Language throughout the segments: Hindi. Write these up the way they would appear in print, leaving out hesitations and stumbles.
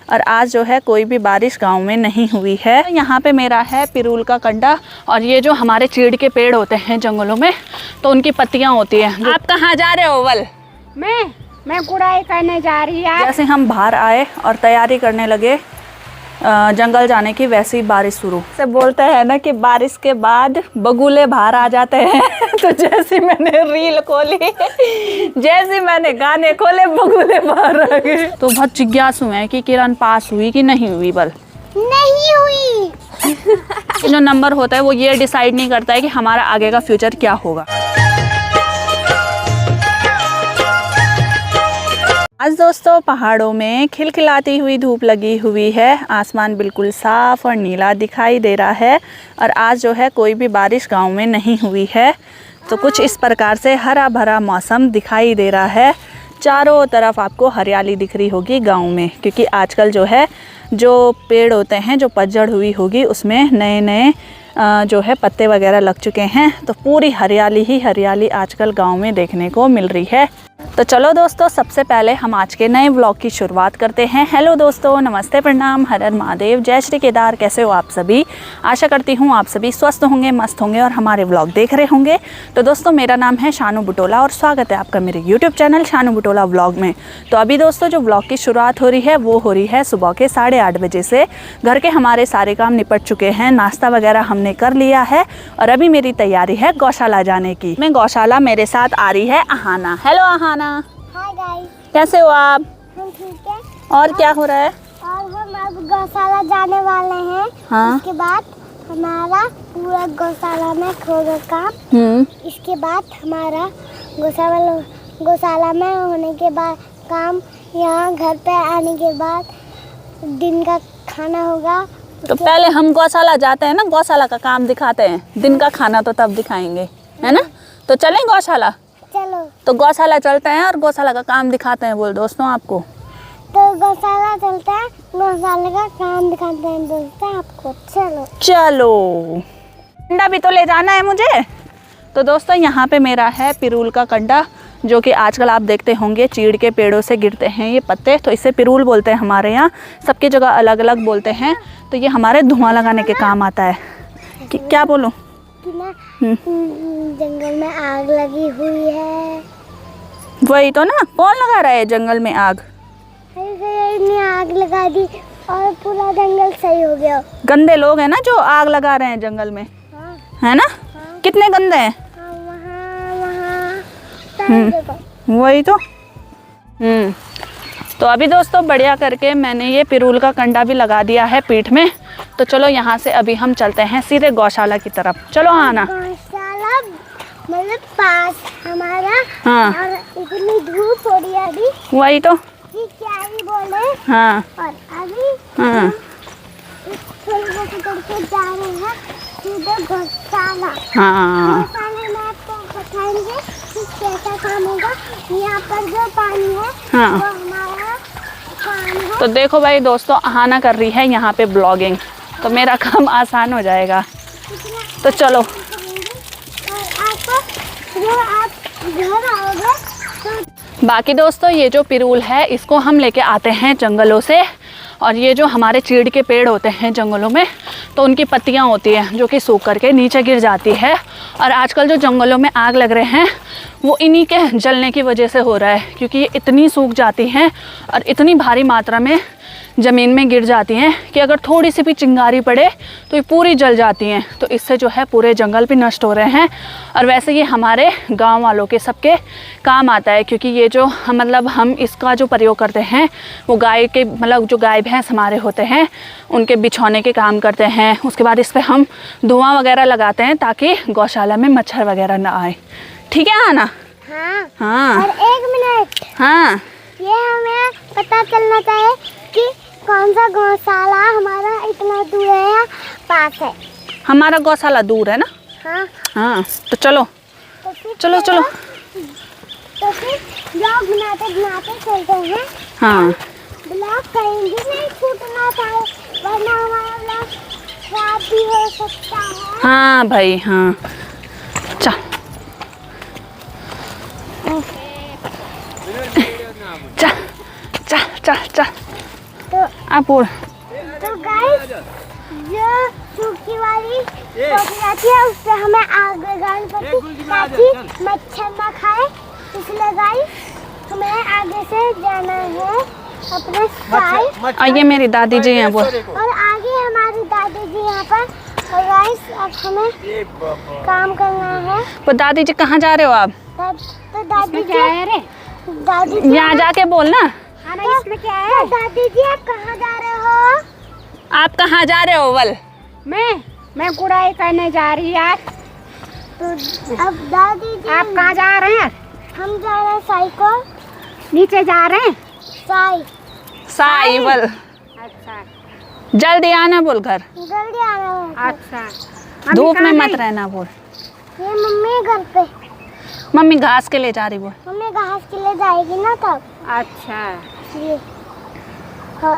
और आज जो है कोई भी बारिश गांव में नहीं हुई है। यहाँ पे मेरा है पिरूल का कंडा और ये जो हमारे चीड़ के पेड़ होते हैं जंगलों में तो उनकी पत्तियाँ होती हैं। आप कहाँ जा रहे हो वल? मैं गुड़ाई करने जा रही है। जैसे हम बाहर आए और तैयारी करने लगे जंगल जाने की, वैसी बारिश शुरू से बोलते हैं ना कि बारिश के बाद बगुले बाहर आ जाते हैं तो जैसे मैंने रील खोली, जैसे मैंने गाने खोले, बगुले बाहर आ गए। तो बहुत जिज्ञासु हैं कि किरण पास हुई कि नहीं हुई। बल नहीं हुई। जो नंबर होता है वो ये डिसाइड नहीं करता है कि हमारा आगे का फ्यूचर क्या होगा। आज दोस्तों पहाड़ों में खिलखिलाती हुई धूप लगी हुई है, आसमान बिल्कुल साफ और नीला दिखाई दे रहा है और आज जो है कोई भी बारिश गांव में नहीं हुई है। तो कुछ इस प्रकार से हरा भरा मौसम दिखाई दे रहा है। चारों तरफ आपको हरियाली दिख रही होगी गांव में, क्योंकि आजकल जो है जो पेड़ होते हैं, जो पतझड़ हुई होगी उसमें नए नए जो है पत्ते वगैरह लग चुके हैं। तो पूरी हरियाली ही हरियाली आजकल गांव में देखने को मिल रही है। तो चलो दोस्तों, सबसे पहले हम आज के नए व्लॉग की शुरुआत करते हैं। हेलो दोस्तों, नमस्ते, प्रणाम, हर हर महादेव, जय श्री केदार। कैसे हो आप सभी? आशा करती हूँ आप सभी स्वस्थ होंगे, मस्त होंगे और हमारे व्लॉग देख रहे होंगे। तो दोस्तों मेरा नाम है शानू बुटोला और स्वागत है आपका मेरे YouTube channel Shanu Butola vlog में। तो अभी दोस्तों जो व्लॉग की शुरुआत हो रही है वो हो रही है सुबह के 8:30 बजे से। घर के हमारे सारे काम निपट चुके हैं, नाश्ता वगैरह हमने कर लिया है और अभी मेरी तैयारी है गौशाला जाने की। मैं गौशाला, मेरे साथ आ रही है Ahana. Hello Ahana. Hi guys, कैसे हो आप? हम ठीक है। और क्या हो रहा है? और हम अब गौशाला जाने वाले हैं। हाँ। इसके बाद हमारा पूरा गौशाला में होगा काम। इसके बाद हमारा गौशाला में होने के बाद काम, यहाँ घर पे आने के बाद दिन का खाना होगा। तो पहले हम गौशाला जाते हैं ना, गौशाला का काम दिखाते हैं, दिन का खाना तो तब दिखाएंगे, है ना? तो चलें गौशाला? चलो। तो गौशाला चलते हैं और गौशाला का काम दिखाते हैं। बोल दोस्तों आपको। तो गौशाला चलते हैं, गौशाला का काम दिखाते हैं दोस्तों आपको। चलो चलो। कंडा भी तो ले जाना है मुझे। तो दोस्तों यहाँ पे मेरा है पिरूल का कंडा, जो कि आजकल आप देखते होंगे चीड़ के पेड़ों से गिरते हैं ये पत्ते, तो इसे पिरूल बोलते हैं हमारे यहाँ। सबकी जगह अलग अलग बोलते हैं। तो ये हमारे धुआं लगाने के काम आता है। कि क्या बोलूँ? जंगल में आग लगी हुई है। वही तो ना, कौन लगा रहा है जंगल में आग? ने आग लगा दी और पूरा जंगल सही हो गया। गंदे लोग हैं ना जो आग लगा रहे हैं जंगल में। हाँ। है ना? हाँ। कितने गंदे हैं? हाँ, वहाँ वही तो। तो अभी दोस्तों बढ़िया करके मैंने ये पिरूल का कंडा भी लगा दिया है पीठ में। तो चलो यहाँ से अभी हम चलते हैं सीधे गौशाला की तरफ। चलो आना। गौशाला मतलब पास हमारा। हाँ। और इतनी धूप हो रही है अभी। वही तो। कि क्या ही बोले। हाँ। और अभी हाँ। थोड़ी करके जा रहे हैं सीधे गौशाला। हाँ। गौशाला में आपको बताएंगे कि कैसा काम होगा। यहाँ पर जो पानी है। हाँ। वो हमारा काम है। तो देखो भाई दोस्तों, अहाना कर रही है यहाँ पे ब्लॉगिंग, तो मेरा काम आसान हो जाएगा। तो चलो। और आपको जो आप घर आओगे तो बाकी दोस्तों ये जो पिरूल है इसको हम लेके आते हैं जंगलों से, और ये जो हमारे चीड़ के पेड़ होते हैं जंगलों में तो उनकी पत्तियां होती हैं जो कि सूख करके नीचे गिर जाती है। और आजकल जो जंगलों में आग लग रहे हैं वो इन्हीं के जलने की वजह से हो रहा है, क्योंकि ये इतनी सूख जाती हैं और इतनी भारी मात्रा में ज़मीन में गिर जाती हैं कि अगर थोड़ी सी भी चिंगारी पड़े तो ये पूरी जल जाती हैं। तो इससे जो है पूरे जंगल भी नष्ट हो रहे हैं। और वैसे ये हमारे गांव वालों के सबके काम आता है, क्योंकि ये जो हम इसका जो प्रयोग करते हैं वो गाय के जो गाय भैंस हमारे होते हैं उनके बिछौने के काम करते हैं। उसके बाद इस पर हम धुआं वगैरह लगाते हैं ताकि गौशाला में मच्छर वगैरह ना आए। ठीक है आना? हाँ। हाँ। और 1 मिनट। हाँ। ये हमें पता चलना चाहिए कि कौन सा गौशाला हमारा इतना दूर है या पास है। हमारा गौशाला दूर है ना? हाँ। हाँ। तो चलो। तो फिर चलो चलो। तो फिर ब्लॉग बनाते बनाते चलते हैं। हाँ। ब्लॉग कहीं भी नहीं छूटना चाहिए, वरना हमारा ब्लॉग खराब भी हो सकता है। हाँ भाई हाँ। चल चल चल चल चल। तो आप बोल। तो गाइस जो सूखी वाली टोकरी आती है उससे हमें आग लगानी पड़ती ताकि मच्छर ना खाए, इसलिए गाइस हमें आगे से जाना है अपने साइड। और ये मेरी दादी जी हैं बोल। और आगे हमारी दादी जी यहाँ पर। और गाइस अब हमें काम करना है। वो दादी जी कहाँ जा रहे हो आप? तो दादी जी यहाँ जाके बोलना। तो इसमें क्या है? दादी जी आप कहाँ जा रहे हो? आप कहाँ जा रहे हो वल? मैं गुड़ाई करने जा रही है। तो अब दादी जी आप कहाँ जा रहे हैं? हम जा रहे हैं साई को। नीचे जा रहे हैं। साई वल। अच्छा जल्दी आना बोल घर। जल्दी आना है। अच्छा धूप में मत रहना बोल। ये मम्मी घर पे। मम्मी घास के ले जा रही बोल। मम्मी घास के लिए जाएगी ना तब। अच्छा ये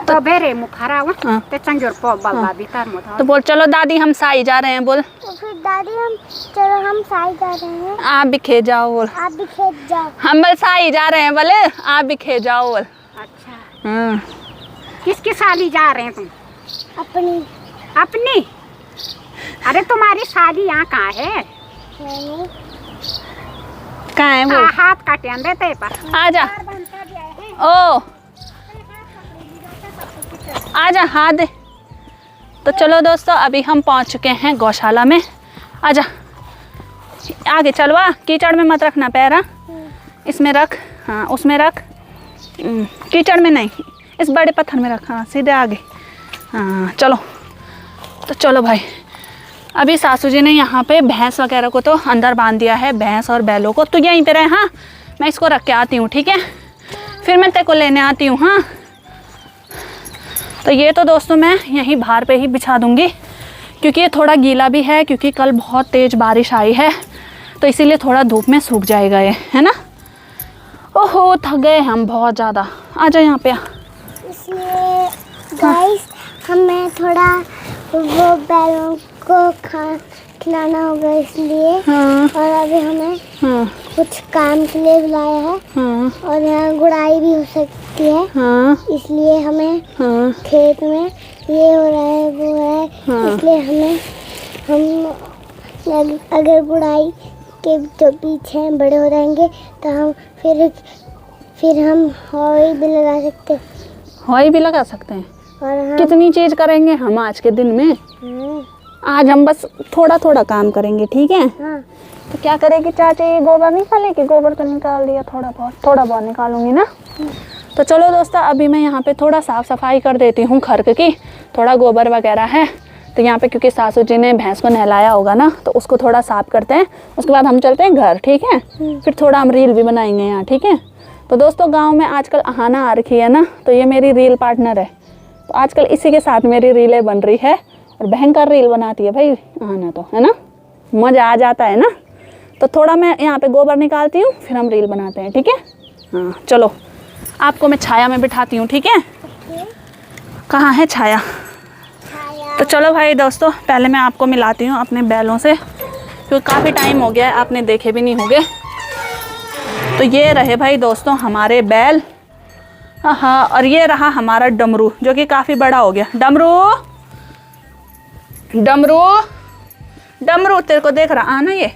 तो बेरे मुखारा हुआ हाँ। ते चंजोर पो बल्ला भीतर मत तो बोल चलो दादी हम साई जा रहे हैं बोल। तो फिर दादी चलो हम साई जा रहे हैं। आप भी खेत जाओ बोल। आप भी खेत जाओ। हम बल साई जा रहे हैं बोले, आप भी खेत जाओ बोल। अच्छा हाँ। किसकी साली जा रहे हैं तुम? अपनी। अरे तुम्हारी साली यहाँ कहाँ है? नहीं। कहाँ है बोल? हाथ काटे अंदर ते पर आजा। ओ आजा हाथ दे। तो चलो दोस्तों अभी हम पहुंच चुके हैं गौशाला में। आजा आगे चलवा, कीचड़ में मत रखना पैर। हाँ इसमें रख, हाँ उसमें रख, कीचड़ में नहीं, इस बड़े पत्थर में रख। हाँ सीधे आगे। हाँ चलो। तो चलो भाई, अभी सासू जी ने यहाँ पे भैंस वगैरह को तो अंदर बांध दिया है, भैंस और बैलों को। तो यहीं पे रहे। हाँ मैं इसको रख के आती हूँ, ठीक है? फिर मैं तेरे को लेने आती हूँ। हाँ तो ये तो दोस्तों मैं यहीं बाहर पे ही बिछा दूँगी, क्योंकि ये थोड़ा गीला भी है, क्योंकि कल बहुत तेज़ बारिश आई है, तो इसीलिए थोड़ा धूप में सूख जाएगा ये, है ना? ओहो थक गए हम बहुत ज़्यादा। आ जाओ यहाँ पे। इसलिए गाइस हमें थोड़ा वो बैलों को खिलाना होगा इसलिए। हाँ और अभी हमें हाँ कुछ काम के लिए बुलाया है। हाँ और यहाँ गुड़ाई भी हो सकती है, हाँ इसलिए हमें हाँ खेत में ये हो रहा है वो है। हाँ। इसलिए हम अगर गुड़ाई के जो पीछे बड़े हो जाएंगे तो हम फिर हम हॉई भी लगा सकते हैं। हॉई भी लगा सकते हैं। और हम कितनी चीज़ करेंगे हम आज के दिन में। आज हम बस थोड़ा थोड़ा काम करेंगे, ठीक है? हाँ तो क्या करेगी चाची, ये गोबर निकालेगी? गोबर तो निकाल दिया, थोड़ा बहुत निकालूंगी ना। तो चलो दोस्तों अभी मैं यहाँ पे थोड़ा साफ़ सफाई कर देती हूँ खर्क की। थोड़ा गोबर वगैरह है तो यहाँ पे, क्योंकि सासू जी ने भैंस को नहलाया होगा ना, तो उसको थोड़ा साफ़ करते हैं। उसके बाद हम चलते हैं घर, ठीक है? फिर थोड़ा हम रील भी बनाएंगे यहाँ, ठीक है? तो दोस्तों गाँव में आजकल आहाना आ रखी है ना, तो ये मेरी रील पार्टनर है। तो आजकल इसी के साथ मेरी रीलें बन रही है, और भयंकर रील बनाती है भाई आहाना, तो है ना, मज़ा आ जाता है ना। तो थोड़ा मैं यहाँ पे गोबर निकालती हूँ, फिर हम रील बनाते हैं, ठीक है? हाँ चलो आपको मैं छाया में बिठाती हूँ, ठीक है? कहाँ है छाया? तो चलो भाई दोस्तों पहले मैं आपको मिलाती हूँ अपने बैलों से, क्योंकि काफ़ी टाइम हो गया है, आपने देखे भी नहीं होंगे। तो ये रहे भाई दोस्तों हमारे बैल। हाँ और ये रहा हमारा डमरू, जो कि काफ़ी बड़ा हो गया। डमरू डमरू डमरू तेरे को देख रहा आना, ये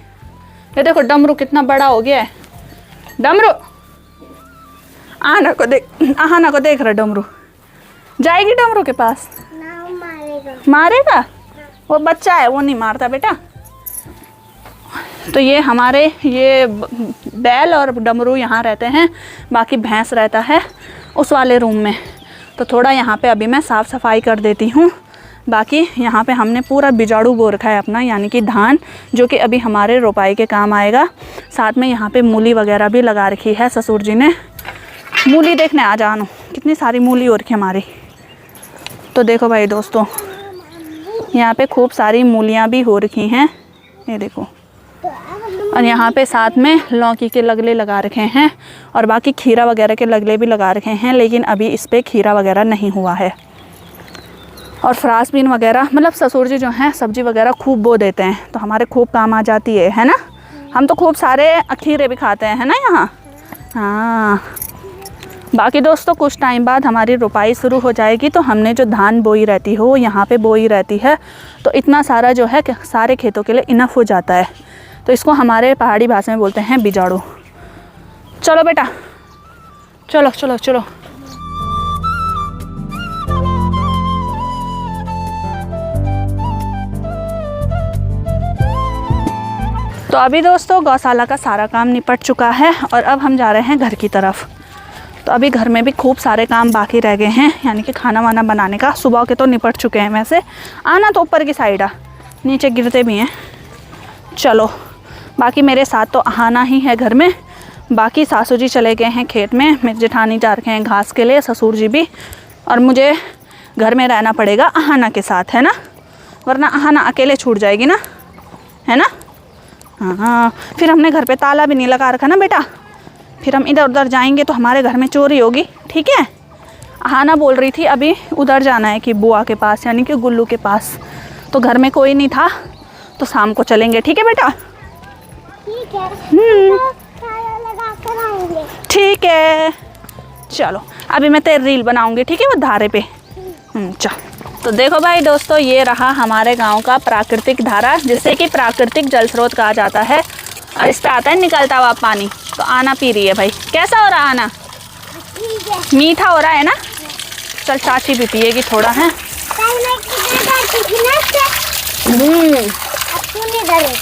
देखो डमरू कितना बड़ा हो गया है। डमरू आहाना को देख रहा डमरू। जाएगी डमरू के पास? ना मारेगा। मारेगा? वो बच्चा है, वो नहीं मारता बेटा। तो ये हमारे ये बैल और डमरू यहाँ रहते हैं, बाकी भैंस रहता है उस वाले रूम में। तो थोड़ा यहाँ पे अभी मैं साफ़ सफाई कर देती हूँ। बाकी यहाँ पे हमने पूरा बिजाड़ू बो रखा है अपना, यानी कि धान, जो कि अभी हमारे रोपाई के काम आएगा। साथ में यहाँ पे मूली वगैरह भी लगा रखी है ससुर जी ने। मूली देखने आ जानो, कितनी सारी मूली हो रखी हमारी। तो देखो भाई दोस्तों यहाँ पे खूब सारी मूलियाँ भी हो रखी हैं, ये देखो। और यहाँ पे साथ में लौकी के लगले लगा रखे हैं, और बाकी खीरा वगैरह के लगले भी लगा रखे हैं, लेकिन अभी इस पर खीरा वगैरह नहीं हुआ है। और फ्रांस बीन वगैरह, मतलब ससुर जी जो हैं सब्जी वगैरह खूब बो देते हैं, तो हमारे खूब काम आ जाती है ना। हम तो खूब सारे खीरे भी खाते हैं, है ना यहाँ। हाँ बाकी दोस्तों कुछ टाइम बाद हमारी रोपाई शुरू हो जाएगी, तो हमने जो धान बोई रहती हो यहाँ पे बोई रहती है, तो इतना सारा जो है सारे खेतों के लिए इनफ हो जाता है। तो इसको हमारे पहाड़ी भाषा में बोलते हैं बिजाड़ू। चलो बेटा, चलो चलो चलो। तो अभी दोस्तों गौशाला का सारा काम निपट चुका है और अब हम जा रहे हैं घर की तरफ। तो अभी घर में भी खूब सारे काम बाकी रह गए हैं, यानी कि खाना वाना बनाने का। सुबह के तो निपट चुके हैं वैसे। आना तो ऊपर की साइड आ, नीचे गिरते भी हैं। चलो, बाकी मेरे साथ तो आना ही है घर में। बाकी सासू जी चले गए हैं खेत में, मेरे जेठानी जा रखे हैं घास के लिए, ससुर जी भी, और मुझे घर में रहना पड़ेगा आहाना के साथ, है ना, वरना आहाना अकेले छूट जाएगी ना, है ना। हाँ, फिर हमने घर पे ताला भी नहीं लगा रखा ना बेटा, फिर हम इधर उधर जाएंगे तो हमारे घर में चोरी होगी, ठीक है। आहाना बोल रही थी अभी उधर जाना है कि बुआ के पास, यानी कि गुल्लू के पास, तो घर में कोई नहीं था, तो शाम को चलेंगे, ठीक है बेटा। ठीक है, ताला लगा कर आएंगे। ठीक है, चलो अभी मैं तेरी रील बनाऊंगी, ठीक है, वो धारे पे। चल। तो देखो भाई दोस्तों, ये रहा हमारे गांव का प्राकृतिक धारा, जिसे कि प्राकृतिक जल स्रोत कहा जाता है, और इस पे आता है निकलता हुआ पानी। तो आना पी रही है भाई। कैसा हो रहा है आना? ठीक है। मीठा हो रहा है ना? चल चाची भी पिएगी थोड़ा, है। कल मैं किधर बैठी थी ना से? अब तू नहीं डरे।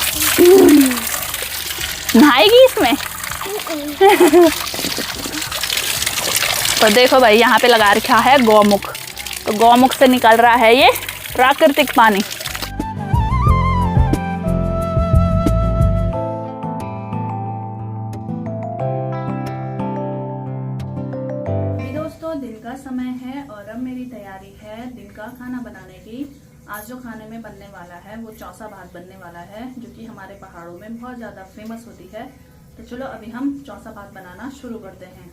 नहाएगी इसमें? तो देखो भाई, यहाँ पे लगा रखा है गौमुख, तो गौमुख से निकल रहा है ये प्राकृतिक पानी। दोस्तों दिन का समय है और अब मेरी तैयारी है दिन का खाना बनाने की। आज जो खाने में बनने वाला है वो चौसा भात बनने वाला है, जो कि हमारे पहाड़ों में बहुत ज़्यादा फेमस होती है। तो चलो अभी हम चौसा भात बनाना शुरू करते हैं।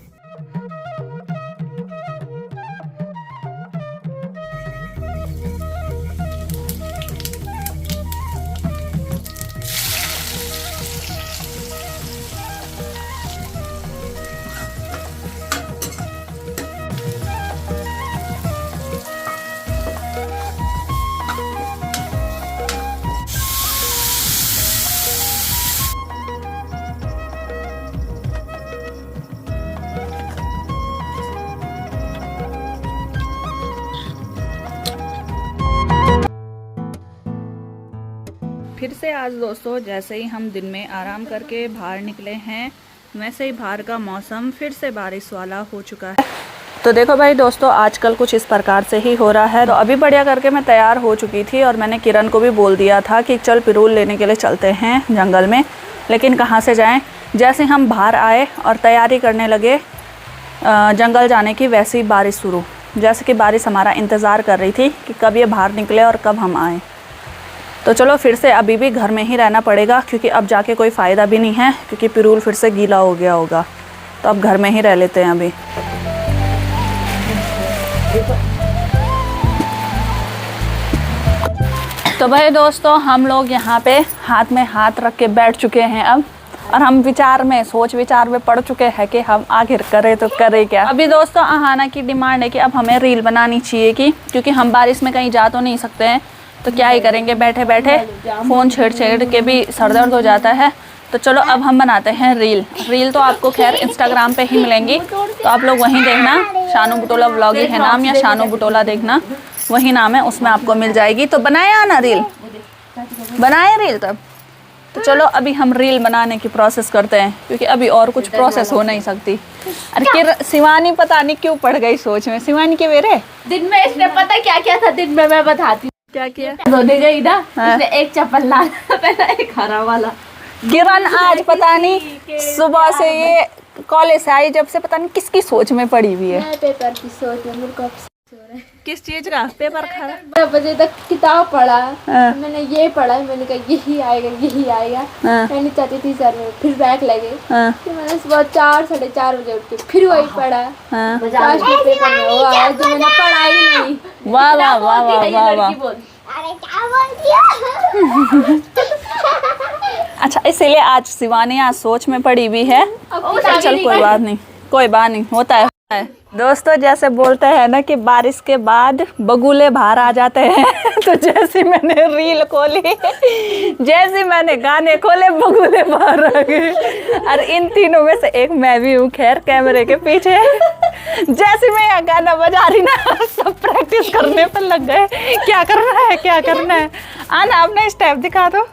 फिर से आज दोस्तों जैसे ही हम दिन में आराम करके बाहर निकले हैं, वैसे ही बाहर का मौसम फिर से बारिश वाला हो चुका है। तो देखो भाई दोस्तों, आजकल कुछ इस प्रकार से ही हो रहा है। तो अभी बढ़िया करके मैं तैयार हो चुकी थी और मैंने किरण को भी बोल दिया था कि चल पिरूल लेने के लिए चलते हैं जंगल में, लेकिन कहाँ से जाएं। जैसे हम बाहर आए और तैयारी करने लगे जंगल जाने की, वैसे ही बारिश शुरू। जैसे कि बारिश हमारा इंतज़ार कर रही थी कि कब ये बाहर निकले और कब हम आएँ। तो चलो फिर से अभी भी घर में ही रहना पड़ेगा, क्योंकि अब जाके कोई फ़ायदा भी नहीं है, क्योंकि पिरूल फिर से गीला हो गया होगा। तो अब घर में ही रह लेते हैं अभी। तो भाई दोस्तों, हम लोग यहाँ पे हाथ में हाथ रख के बैठ चुके हैं अब, और हम सोच विचार में पड़ चुके हैं कि हम आखिर करें तो करें क्या। अभी दोस्तों आहाना की डिमांड है कि अब हमें रील बनानी चाहिए, क्योंकि हम बारिश में कहीं जा तो नहीं सकते हैं, तो क्या ही करेंगे, बैठे बैठे फ़ोन छेड़ के भी सर दर्द हो जाता है। तो चलो अब हम बनाते हैं रील तो आपको खैर इंस्टाग्राम पे ही मिलेंगी, तो आप लोग वहीं देखना, शानू बुटोला व्लॉगी है नाम, या शानू बुटोला देखना, वही नाम है, उसमें आपको मिल जाएगी। तो बनाया ना रील, बनाए रील तब। तो चलो अभी हम रील बनाने की प्रोसेस करते हैं, क्योंकि अभी और कुछ प्रोसेस हो नहीं सकती। अरे शिवानी पता नहीं क्यों पड़ गई सोच में। शिवानी के मेरे दिन में इसने पता क्या किया था, दिन में मैं बताती हूँ क्या किया। धोने गई ना, इसने एक चप्पल लाल पहना, एक हरा वाला। किरण आज पता नहीं सुबह से ये कॉलेज से आई जब से पता नहीं किसकी सोच में पड़ी हुई है। मैं पेपर की सोच में मेरे को अफसोस हो रहा है। किस चीज का पेपर खरा? 12 बजे तक किताब पढ़ा, मैंने ये पढ़ा, मैंने कहा यही आएगा यही आएगा। मैंने चाहती थी सर में, फिर बैक लगे, फिर मैंने सुबह 4 साढ़े 4 बजे उठ के फिर वही पढ़ा। लास्ट में पेपर में वो आया जो मैंने पढ़ा ही नहीं। वाह वाह वाह वाह वाह वाह। अरे क्या बोल दिया? अच्छा, इसीलिए आज शिवानी आज सोच में पड़ी हुई है। चल कोई बात नहीं, होता है। दोस्तों जैसे बोलते हैं ना कि बारिश के बाद बगुले बाहर आ जाते हैं तो जैसे मैंने रील खोली, जैसे मैंने गाने खोले, बगुले बाहर आ गए। और इन तीनों में से एक मैं भी हूँ, खैर कैमरे के पीछे। जैसे मैं यहाँ गाना बजा रही ना, सब प्रैक्टिस करने पर लग गए, क्या करना है क्या करना है। आना अपना स्टेप दिखा दो।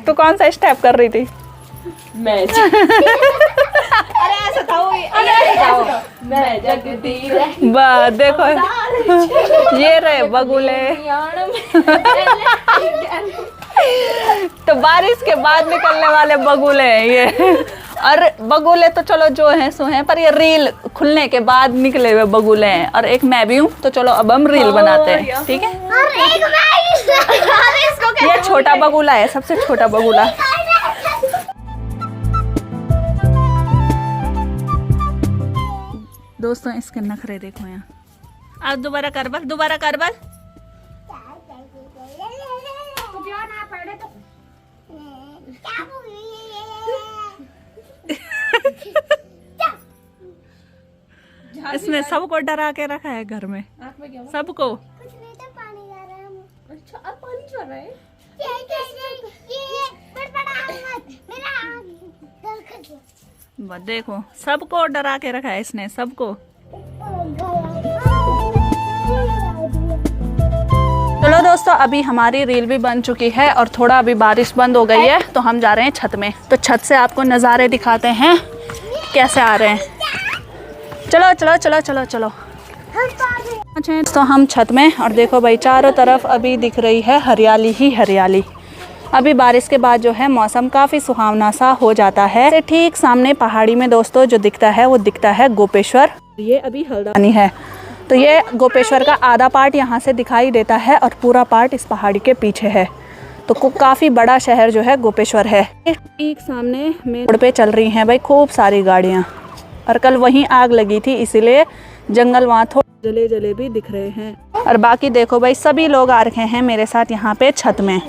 तो कौन सा स्टेप कर रही थी? मैं अरे ऐसा था वो, ऐसा था मैं जगती रही। देखो ये रहे बगुले। तो बारिश के बाद निकलने वाले बगुले हैं ये। और बगुले तो चलो जो हैं सो हैं, पर ये रील खुलने के बाद निकले हुए बगुले हैं। और एक मैं भी हूँ, तो चलो अब हम रील बनाते हैं, ठीक है। ये छोटा बगुला है, सबसे छोटा बगुला। दोस्तों इसके नखरे देखो यहाँ। अब दोबारा करबल, दोबारा करबल। इसने सबको डरा के रखा है घर में, सबको। अच्छा अब पानी चल रहा है। देखो सबको डरा के रखा है इसने, सबको। चलो दोस्तों अभी हमारी रील भी बन चुकी है और थोड़ा अभी बारिश बंद हो गई है, तो हम जा रहे हैं छत में। तो छत से आपको नज़ारे दिखाते हैं कैसे आ रहे हैं। चलो चलो चलो चलो चलो। तो हम छत में, और देखो भाई चारों तरफ अभी दिख रही है हरियाली ही हरियाली। अभी बारिश के बाद जो है मौसम काफ़ी सुहावना सा हो जाता है। ठीक सामने पहाड़ी में दोस्तों जो दिखता है वो दिखता है गोपेश्वर। ये अभी हल्द्वानी है, तो ये गोपेश्वर का आधा पार्ट यहाँ से दिखाई देता है और पूरा पार्ट इस पहाड़ी के पीछे है। तो काफ़ी बड़ा शहर जो है गोपेश्वर है। ठीक सामने मेन रोड पे चल रही हैं भाई खूब सारी गाड़ियाँ। और कल वहीं आग लगी थी, इसीलिए जंगल वहाँ थोड़े जले जले भी दिख रहे हैं। और बाकी देखो भाई सभी लोग आ रखे हैं मेरे साथ यहाँ पे छत में।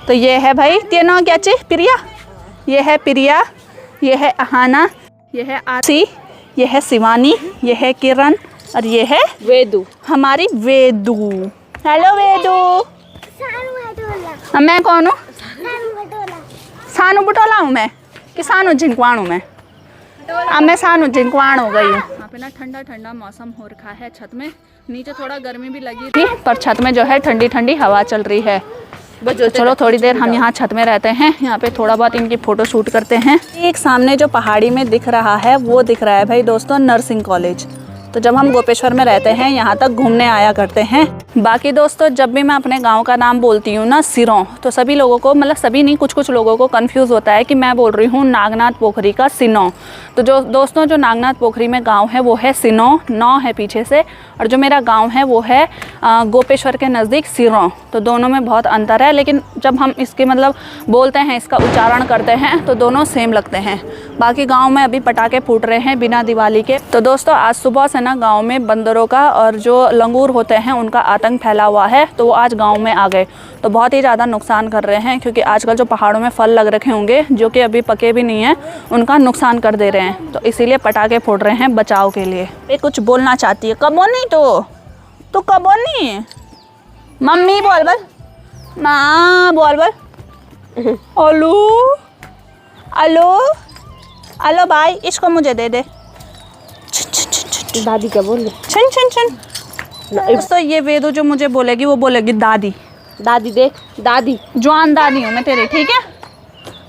तो ये है भाई तेना क्या ची प्रिया, ये है प्रिया, ये है अहाना, ये है आसी, ये है शिवानी, ये है किरण और ये है वेदू, हमारी वेदू। हेलो वेदू। मैं कौन हूँ? सानू बटोला हूँ मैं कि सानू झिंकवाण हूँ मैं? अब मैं सानू झिंकवाण हो गई हूँ। यहाँ पे ना ठंडा ठंडा मौसम हो रखा है छत में। नीचे थोड़ा गर्मी भी लगी थी, पर छत में जो है ठंडी ठंडी हवा चल रही है। तो चलो थोड़ी देर हम यहाँ छत में रहते हैं, यहाँ पे थोड़ा बहुत इनकी फ़ोटो शूट करते हैं। एक सामने जो पहाड़ी में दिख रहा है वो दिख रहा है भाई दोस्तों नर्सिंग कॉलेज। तो जब हम गोपेश्वर में रहते हैं यहाँ तक घूमने आया करते हैं। बाकी दोस्तों जब भी मैं अपने गांव का नाम बोलती हूँ ना सिरों, तो सभी लोगों को, मतलब सभी नहीं, कुछ कुछ लोगों को कंफ्यूज होता है कि मैं बोल रही हूँ नागनाथ पोखरी का सिनों। तो जो दोस्तों जो नागनाथ पोखरी में गांव है वो है सिनों, नौ है पीछे से, और जो मेरा गांव है वो है गोपेश्वर के नज़दीक सिरों। तो दोनों में बहुत अंतर है, लेकिन जब हम इसके मतलब बोलते हैं, इसका उच्चारण करते हैं तो दोनों सेम लगते हैं। बाकी गाँव में अभी पटाखे फूट रहे हैं बिना दिवाली के। तो दोस्तों आज सुबह से ना गांव में बंदरों का और जो लंगूर होते हैं उनका आतंक फैला हुआ है, तो वो आज गांव में आ गए। तो बहुत ही ज़्यादा नुकसान कर रहे हैं, क्योंकि आजकल जो पहाड़ों में फल लग रखे होंगे जो कि अभी पके भी नहीं हैं, उनका नुकसान कर दे रहे हैं। तो इसीलिए पटाखे फोड़ रहे हैं बचाव के लिए। ये कुछ बोलना चाहती है, कबो नहीं तो कबो नहीं, मम्मी बोल बल, माँ बोल बल, ओलू अलो अलो भाई इसको मुझे दे दे। दादी क्या बोल रही? छन छन छन। दोस्तों ये वेदू जो मुझे बोलेगी वो बोलेगी दादी। दादी देख, दादी जवान दादी हूँ मैं तेरी, ठीक है।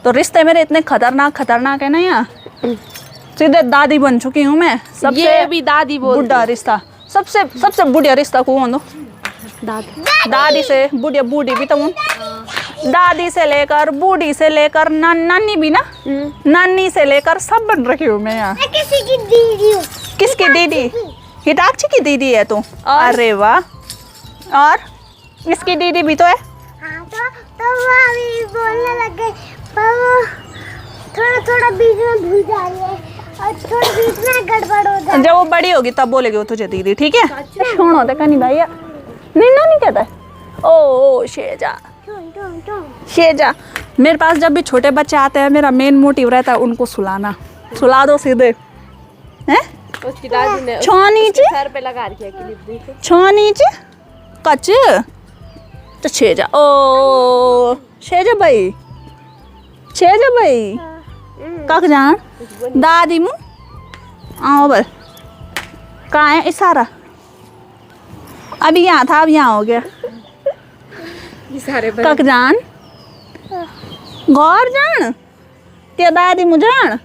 तो रिश्ते मेरे इतने खतरनाक खतरनाक है ना, यहाँ सीधे दादी बन चुकी हूँ मैं। सबसे ये भी दादी बोल बुढ़ा रिश्ता, सबसे सबसे बुढ़िया रिश्ता को दो दादी से। बुढ़िया बूढ़ी भी तो हूँ, दादी से लेकर बूढ़ी से लेकर नानी भी ना, नानी से लेकर सब बन रखी हूँ मैं यहाँ। किसी की दीदी हूँ। किसकी दीदी? हिताक्षी की दीदी है तू? अरे वाह। और इसकी दीदी भी तो है। हाँ तो वो अभी बोलने लग गए, पर वो थोड़ा थोड़ा बीच में भूल जा रही है और थोड़ा बीच में गड़बड़ हो जाए। जब वो बड़ी होगी तब बोलेगी वो तुझे दीदी, ठीक है। छोड़ होता है नहीं भाई, नहीं कहता है। ओ शेजा शेजा। मेरे पास जब भी छोटे बच्चे आते हैं मेरा मेन मोटिव रहता है उनको सुलाना। सुला दो सीधे हैं, उसकी दादी ने छो नीचे सर पे लगा रखी है क्लिप, देखो। छो नीचे कच तो छेजा ओ छेजा भाई कक जान दादी मु आओ बल कहाँ है इशारा अभी यहाँ था अब यहाँ हो गया ये सारे कक जान गौर जान ते दादी मु जान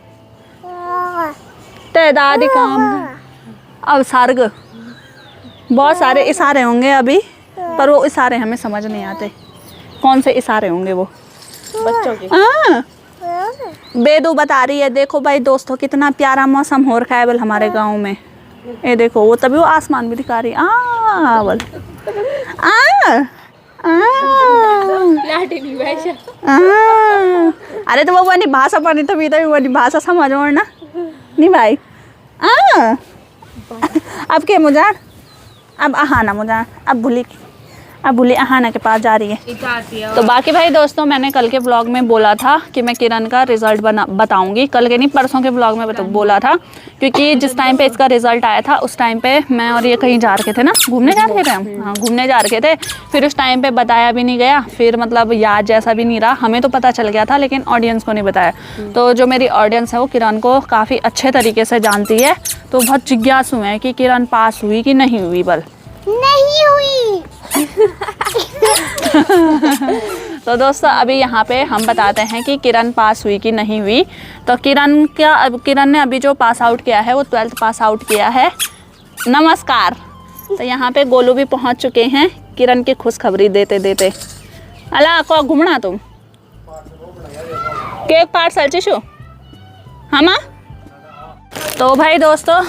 ते दादी काम अब सर्ग बहुत सारे इशारे होंगे अभी पर वो इशारे हमें समझ नहीं आते कौन से इशारे होंगे वो बच्चों के। हाँ बेदू बता रही है देखो भाई दोस्तों कितना प्यारा मौसम हो रखा है बल हमारे गांव में। ये देखो वो तभी वो आसमान भी दिखा रही है बल लाठी नहीं भाई। अरे तो वो वाली भाषा पढ़नी तभी तभी वाली भाषा समझ ना नहीं भाई अब के मुझान अब आहाना मुझान अब भूली आहाना के पास जा रही है। तो बाकी भाई दोस्तों मैंने कल के ब्लॉग में बोला था कि मैं किरण का रिज़ल्ट बताऊंगी, कल के नहीं परसों के ब्लॉग में बोला था, क्योंकि जिस टाइम पे इसका रिज़ल्ट आया था उस टाइम पे मैं और ये कहीं जा रखे थे ना, घूमने जा रखे थे हम। हाँ घूमने जा रखे थे, फिर उस टाइम पे बताया भी नहीं गया, फिर मतलब याद जैसा भी नहीं रहा। हमें तो पता चल गया था लेकिन ऑडियंस को नहीं बताया। तो जो मेरी ऑडियंस है वो किरण को काफ़ी अच्छे तरीके से जानती है, तो बहुत जिज्ञासु है कि किरण पास हुई कि नहीं हुई। बल नहीं हुई। तो दोस्तों अभी यहाँ पे हम बताते हैं कि किरण पास हुई कि नहीं हुई। तो किरण ने अभी जो पास आउट किया है वो 12th पास आउट किया है। नमस्कार। तो यहाँ पे गोलू भी पहुँच चुके हैं किरण की खुशखबरी देते देते। अला को घूमना तुम केक पार्सल चिशु हम। तो भाई दोस्तों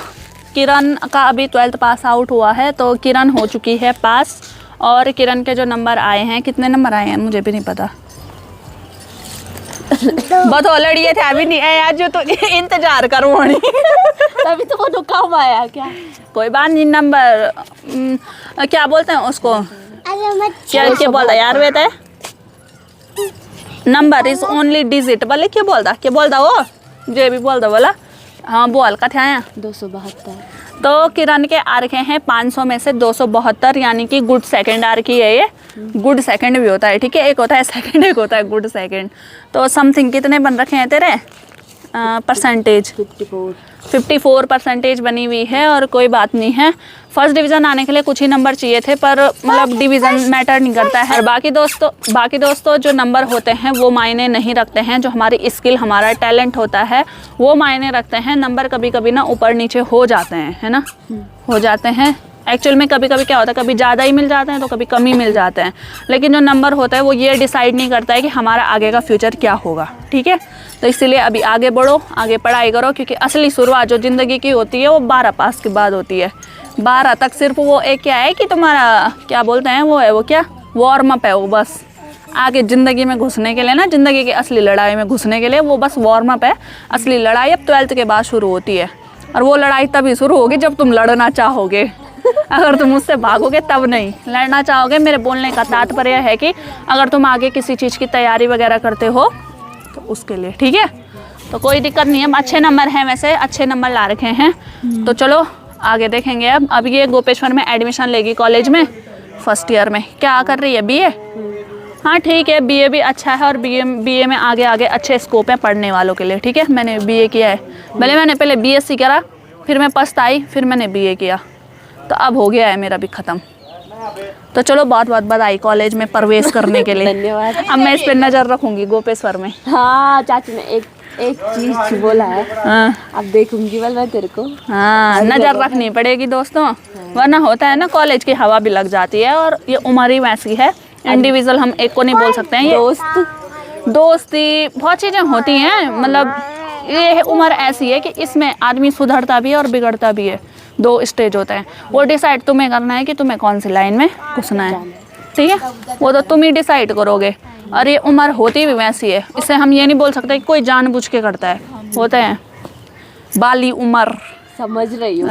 किरण का अभी 12th पास आउट हुआ है, तो किरण हो चुकी है पास। और किरण के जो नंबर आए हैं, कितने नंबर आए हैं मुझे भी नहीं पता, बहुत लड़िए थे अभी नहीं आया जो तो इंतजार करो तभी तो वो कम आया क्या। कोई बात नहीं। नंबर क्या बोलते हैं उसको, अरे क्या बोलता यार बेटा, नंबर इज ओनली डिजिट बोले क्या बोलता वो जो भी बोलता बोला। हाँ बोल का थे 272। तो किरण के आ रखे हैं 500 में से 272, यानी कि गुड सेकंड आ रखी है। ये गुड सेकंड भी होता है, ठीक है, एक होता है सेकंड एक होता है गुड सेकंड। तो समथिंग कितने बन रखे हैं तेरे परसेंटेज 54% बनी हुई है। और कोई बात नहीं है, फर्स्ट डिवीज़न आने के लिए कुछ ही नंबर चाहिए थे, पर मतलब डिवीज़न मैटर नहीं करता है। और बाकी दोस्तों जो नंबर होते हैं वो मायने नहीं रखते हैं, जो हमारी स्किल हमारा टैलेंट होता है वो मायने रखते हैं। नंबर कभी कभी ना ऊपर नीचे हो जाते हैं, है ना, हो जाते हैं। एक्चुअल में कभी कभी क्या होता है, कभी ज़्यादा ही मिल जाते हैं तो कभी कम ही मिल जाते हैं, लेकिन जो नंबर होता है वो ये डिसाइड नहीं करता है कि हमारा आगे का फ्यूचर क्या होगा, ठीक है। तो इसीलिए अभी आगे बढ़ो, आगे पढ़ाई करो, क्योंकि असली शुरुआत जो ज़िंदगी की होती है वो 12 पास के बाद होती है। 12 तक सिर्फ वो एक क्या है कि तुम्हारा क्या बोलते हैं वो है, वो क्या वार्म अप है, वो बस आगे ज़िंदगी में घुसने के लिए ना, ज़िंदगी की असली लड़ाई में घुसने के लिए वो बस वार्म अप है। असली लड़ाई अब 12th के बाद शुरू होती है, और वो लड़ाई तभी शुरू होगी जब तुम लड़ना चाहोगे। अगर तुम उससे भागोगे तब नहीं, लड़ना चाहोगे। मेरे बोलने का तात्पर्य है कि अगर तुम आगे किसी चीज़ की तैयारी वगैरह करते हो तो उसके लिए, ठीक है। तो कोई दिक्कत नहीं है, अच्छे नंबर हैं, वैसे अच्छे नंबर ला रखे हैं। तो चलो आगे देखेंगे। अब ये गोपेश्वर में एडमिशन लेगी कॉलेज में, फर्स्ट ईयर में। क्या कर रही है, बीए? हाँ ठीक है, बीए भी अच्छा है, और बीए में आगे अच्छे स्कोप है पढ़ने वालों के लिए, ठीक है। मैंने बीए किया है, भले मैंने पहले बीएससी करा, फिर मैं पछताई, फिर मैंने बीए किया, तो अब हो गया है मेरा भी ख़त्म। तो चलो बहुत बहुत बधाई कॉलेज में प्रवेश करने के लिए। धन्यवाद। अब मैं इस पर नज़र रखूँगी गोपेश्वर में। हाँ चाची ने एक चीज बोला है। हाँ अब देखूंगी बल मैं तेरे को। हाँ नज़र रखनी पड़ेगी दोस्तों, वरना होता है ना कॉलेज की हवा भी लग जाती है, और ये उम्र ही वैसी है। इंडिविजुअल हम एक को नहीं बोल सकते हैं, ये दोस्ती बहुत चीज़ें होती हैं। मतलब ये उम्र ऐसी है कि इसमें आदमी सुधरता भी है और बिगड़ता भी है। 2 स्टेज होते हैं, वो डिसाइड तुम्हें करना है कि तुम्हें कौन सी लाइन में घुसना है, ठीक है, वो तो तुम ही डिसाइड करोगे। और ये उम्र होती भी वैसी है, इससे हम ये नहीं बोल सकते कि कोई जानबूझ के करता है, होते हैं बाली उम्र, समझ रही हूँ।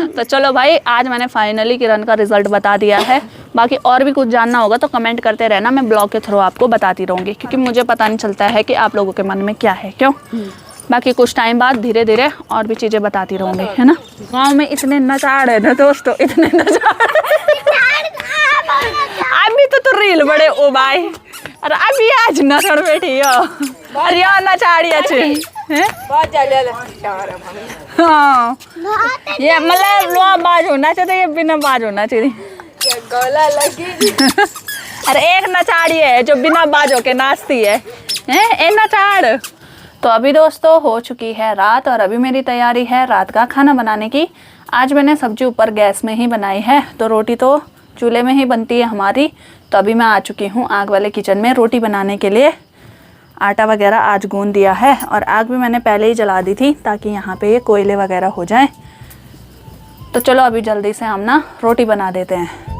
तो चलो भाई आज मैंने फाइनली किरण का रिजल्ट बता दिया है। बाकी और भी कुछ जानना होगा तो कमेंट करते रहना, मैं ब्लॉग के थ्रू आपको बताती रहूँगी, क्योंकि मुझे पता नहीं चलता है कि आप लोगों के मन में क्या है, क्यों। बाकी कुछ टाइम बाद धीरे धीरे और भी चीज़ें बताती रहूँगी, है ना। गांव में इतने नचाड़ है ना दोस्तों, इतने नचाड़। अभी तो रील बड़े ओ भाई, अरे अभी आज नचड़ बैठी हो, अरे यार नचाड़ी अच्छे हैं। हाँ ये मतलब लो बाज होना चाहिए, ये बिना बाज होना चाहिए। गला लगी। अरे एक नचाड़ी है जो बिना बाजों के नाचती है, हैं ए नचाड़। तो अभी दोस्तों हो चुकी है रात और अभी मेरी तैयारी है रात का खाना बनाने की। आज मैंने सब्जी ऊपर गैस में ही बनाई है, तो रोटी तो चूल्हे में ही बनती है हमारी। तो अभी मैं आ चुकी हूँ आग वाले किचन में रोटी बनाने के लिए। आटा वगैरह आज गूंद दिया है और आग भी मैंने पहले ही जला दी थी ताकि यहाँ पे ये कोयले वगैरह हो जाए। तो चलो अभी जल्दी से हम ना रोटी बना देते हैं।